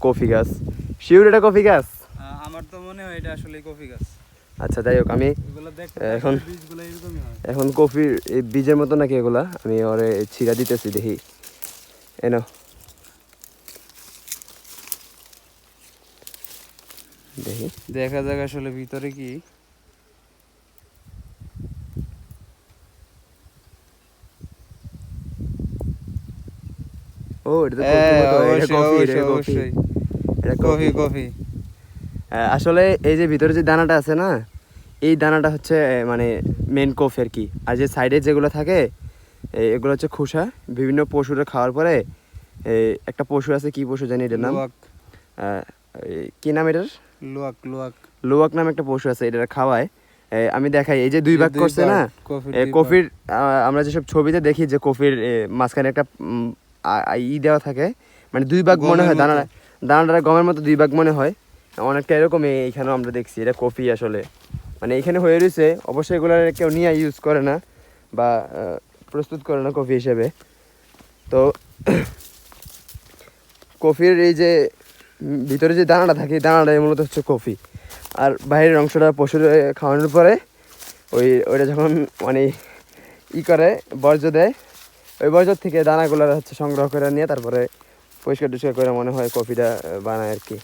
Coffee গাছ, sure এটা coffee গাছ? আমার তো মনে হয় এটা আসলে কফি গাছ। আচ্ছা যাই হোক, আমি এখন এখন কফির এই বীজের মতো নাকি এগুলা, আমি ওরে ছিঁড়া দিতেছি, দেখি এনো দেখি, দেখা যাক আসলে ভিতরে কি। ও এটা তো কফির মতো, এটা কফি, এটা কফি, অবশ্যই এটা কফি কফি। কফি। আসলে এই যে ভিতরে যে দানাটা আছে না, এই দানাটা হচ্ছে মানে মেন কফি আর কি। আর যে সাইডে যেগুলো থাকে এগুলো হচ্ছে খোসা, বিভিন্ন পশুরা খাওয়ার পরে একটা পশু আছে, কি পশু জানি এটার নাম, কি নাম এটার, লুয়াক লুয়াক লোয়াক নামে একটা পশু আছে, এটা খাওয়ায়। আমি দেখাই, এই যে দুই ভাগ করছে না কফির, আমরা যেসব ছবিতে দেখি যে কফির মাঝখানে একটা ই দেওয়া থাকে, মানে দুই ভাগ মনে হয়, দানাটা গমের মতো দুই ভাগ মনে হয়, অনেকটা এরকম এইখানেও আমরা দেখছি। এটা কফি আসলে, মানে এইখানে হয়ে রয়েছে। অবশ্যই এগুলো কেউ নিয়ে ইউজ করে না বা প্রস্তুত করে না কফি হিসেবে। তো কফির এই যে ভিতরে যে দানাটা থাকে, দানাটা মূলত হচ্ছে কফি। আর বাইরের অংশটা পশুর খাওয়ানোর পরে ওইটা যখন মানে করে বর্জ্য দেয়, ওই বর্জ্য থেকে দানাগুলো হচ্ছে সংগ্রহ করে নিয়ে তারপরে পরিষ্কার টরিষ্কার করে মনে হয় কফিটা বানায় আর কি।